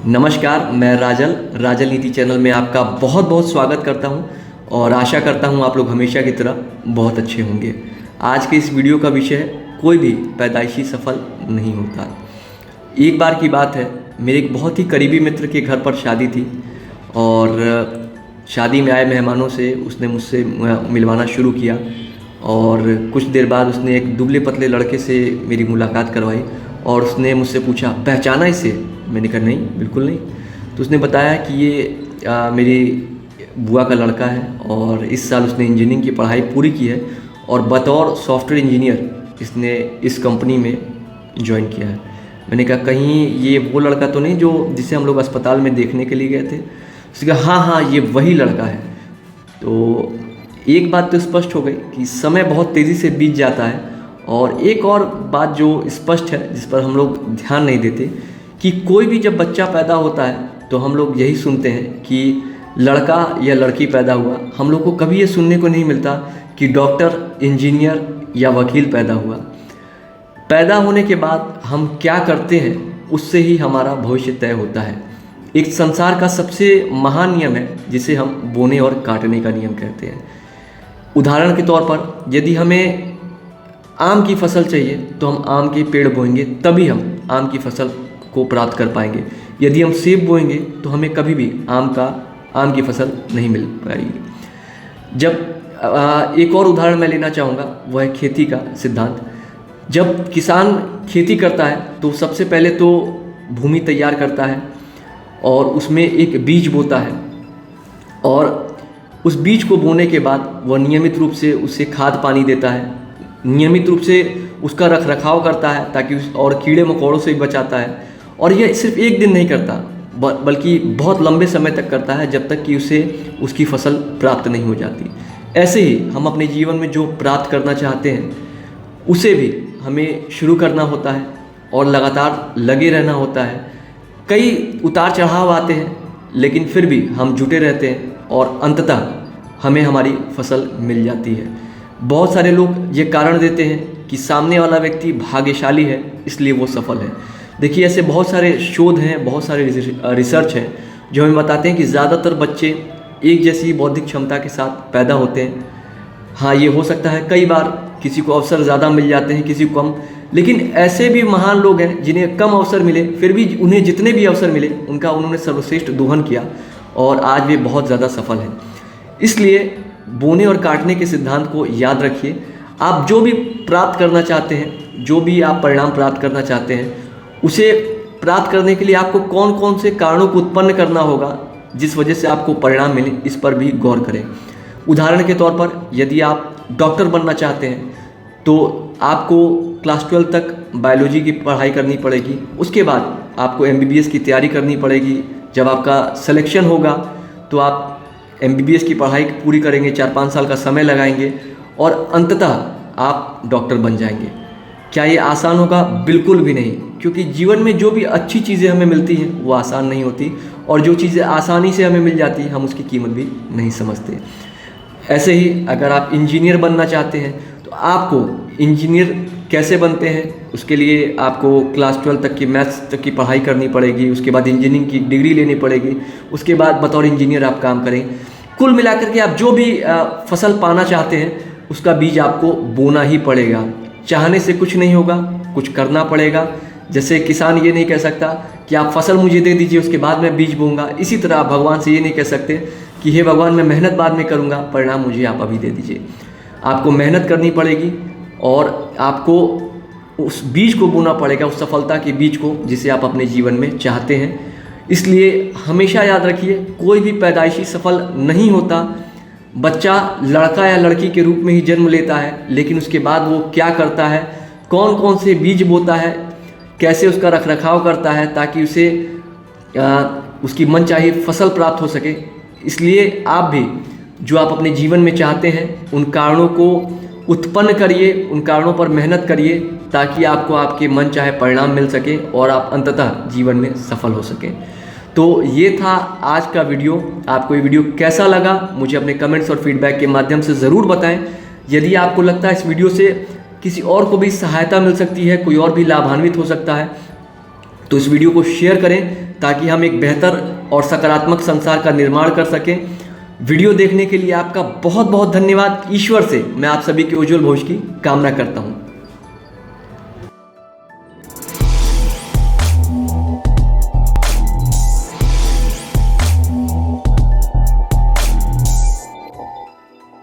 नमस्कार, मैं राजल नीति चैनल में आपका बहुत बहुत स्वागत करता हूं और आशा करता हूं आप लोग हमेशा की तरह बहुत अच्छे होंगे। आज के इस वीडियो का विषय है, कोई भी पैदाइशी सफल नहीं होता। एक बार की बात है, मेरे एक बहुत ही करीबी मित्र के घर पर शादी थी और शादी में आए मेहमानों से उसने मुझसे मिलवाना शुरू किया और कुछ देर बाद उसने एक दुबले पतले लड़के से मेरी मुलाकात करवाई और उसने मुझसे पूछा, पहचाना इसे? मैंने कहा नहीं, बिल्कुल नहीं। तो उसने बताया कि ये मेरी बुआ का लड़का है और इस साल उसने इंजीनियरिंग की पढ़ाई पूरी की है और बतौर सॉफ्टवेयर इंजीनियर इसने इस कंपनी में ज्वाइन किया है। मैंने कहा कहीं ये वो लड़का तो नहीं जो जिसे हम लोग अस्पताल में देखने के लिए गए थे? उसने कहा हाँ, ये वही लड़का है। तो एक बात तो स्पष्ट हो गई कि समय बहुत तेज़ी से बीत जाता है और एक और बात जो स्पष्ट है, जिस पर हम लोग ध्यान नहीं देते, कि कोई भी जब बच्चा पैदा होता है तो हम लोग यही सुनते हैं कि लड़का या लड़की पैदा हुआ। हम लोग को कभी ये सुनने को नहीं मिलता कि डॉक्टर, इंजीनियर या वकील पैदा हुआ। पैदा होने के बाद हम क्या करते हैं उससे ही हमारा भविष्य तय होता है। एक संसार का सबसे महान नियम है जिसे हम बोने और काटने का नियम कहते हैं। उदाहरण के तौर पर यदि हमें आम की फसल चाहिए तो हम आम के पेड़ बोएंगे, तभी हम आम की फसल को प्राप्त कर पाएंगे। यदि हम सेब बोएंगे तो हमें कभी भी आम की फसल नहीं मिल पाएगी। जब एक और उदाहरण मैं लेना चाहूँगा, वह है खेती का सिद्धांत। जब किसान खेती करता है तो सबसे पहले तो भूमि तैयार करता है और उसमें एक बीज बोता है और उस बीज को बोने के बाद वह नियमित रूप से उसे खाद पानी देता है, नियमित रूप से उसका रखरखाव करता है ताकि और कीड़े मकोड़ों से भी बचाता है। और यह सिर्फ एक दिन नहीं करता बल्कि बहुत लंबे समय तक करता है, जब तक कि उसे उसकी फसल प्राप्त नहीं हो जाती। ऐसे ही हम अपने जीवन में जो प्राप्त करना चाहते हैं उसे भी हमें शुरू करना होता है और लगातार लगे रहना होता है। कई उतार चढ़ाव आते हैं लेकिन फिर भी हम जुटे रहते हैं और अंततः हमें हमारी फसल मिल जाती है। बहुत सारे लोग ये कारण देते हैं कि सामने वाला व्यक्ति भाग्यशाली है इसलिए वो सफल है। देखिए, ऐसे बहुत सारे शोध हैं, बहुत सारे रिसर्च हैं जो हमें बताते हैं कि ज़्यादातर बच्चे एक जैसी बौद्धिक क्षमता के साथ पैदा होते हैं। हाँ, ये हो सकता है कई बार किसी को अवसर ज़्यादा मिल जाते हैं, किसी को कम, लेकिन ऐसे भी महान लोग हैं जिन्हें कम अवसर मिले, फिर भी उन्हें जितने भी अवसर मिले उन्होंने सर्वश्रेष्ठ दोहन किया और आज वे बहुत ज़्यादा सफल हैं। इसलिए बोने और काटने के सिद्धांत को याद रखिए। आप जो भी प्राप्त करना चाहते हैं, जो भी आप परिणाम प्राप्त करना चाहते हैं, उसे प्राप्त करने के लिए आपको कौन कौन से कारणों को उत्पन्न करना होगा जिस वजह से आपको परिणाम मिले, इस पर भी गौर करें। उदाहरण के तौर पर यदि आप डॉक्टर बनना चाहते हैं तो आपको क्लास 12 तक बायोलॉजी की पढ़ाई करनी पड़ेगी। उसके बाद आपको MBBS की तैयारी करनी पड़ेगी। जब आपका सिलेक्शन होगा तो आप MBBS की पढ़ाई पूरी करेंगे, 4-5 साल का समय लगाएंगे और अंततः आप डॉक्टर बन जाएंगे। क्या ये आसान होगा? बिल्कुल भी नहीं, क्योंकि जीवन में जो भी अच्छी चीज़ें हमें मिलती हैं वो आसान नहीं होती और जो चीज़ें आसानी से हमें मिल जाती हैं हम उसकी कीमत भी नहीं समझते। ऐसे ही अगर आप इंजीनियर बनना चाहते हैं तो आपको इंजीनियर कैसे बनते हैं उसके लिए आपको क्लास 12 तक की मैथ्स तक की पढ़ाई करनी पड़ेगी। उसके बाद इंजीनियरिंग की डिग्री लेनी पड़ेगी। उसके बाद बतौर इंजीनियर आप काम करें। कुल मिलाकर के आप जो भी फसल पाना चाहते हैं उसका बीज आपको बोना ही पड़ेगा। चाहने से कुछ नहीं होगा, कुछ करना पड़ेगा। जैसे किसान ये नहीं कह सकता कि आप फसल मुझे दे दीजिए उसके बाद मैं बीज बोऊंगा, इसी तरह आप भगवान से ये नहीं कह सकते कि हे भगवान मैं मेहनत बाद में करूंगा, परिणाम मुझे आप अभी दे दीजिए। आपको मेहनत करनी पड़ेगी और आपको उस बीज को बोना पड़ेगा, उस सफलता के बीज को जिसे आप अपने जीवन में चाहते हैं। इसलिए हमेशा याद रखिए, कोई भी पैदाइशी सफल नहीं होता। बच्चा लड़का या लड़की के रूप में ही जन्म लेता है, लेकिन उसके बाद वो क्या करता है, कौन कौन से बीज बोता है, कैसे उसका रखरखाव करता है ताकि उसे उसकी मनचाही फसल प्राप्त हो सके। इसलिए आप भी जो आप अपने जीवन में चाहते हैं उन कारणों को उत्पन्न करिए, उन कारणों पर मेहनत करिए ताकि आपको आपके मन चाहे परिणाम मिल सके और आप अंततः जीवन में सफल हो सकें। तो ये था आज का वीडियो। आपको ये वीडियो कैसा लगा मुझे अपने कमेंट्स और फीडबैक के माध्यम से ज़रूर बताएं। यदि आपको लगता है इस वीडियो से किसी और को भी सहायता मिल सकती है, कोई और भी लाभान्वित हो सकता है, तो इस वीडियो को शेयर करें ताकि हम एक बेहतर और सकारात्मक संसार का निर्माण कर सकें। वीडियो देखने के लिए आपका बहुत बहुत धन्यवाद। ईश्वर से मैं आप सभी के उज्जवल भविष्य की कामना करता हूँ।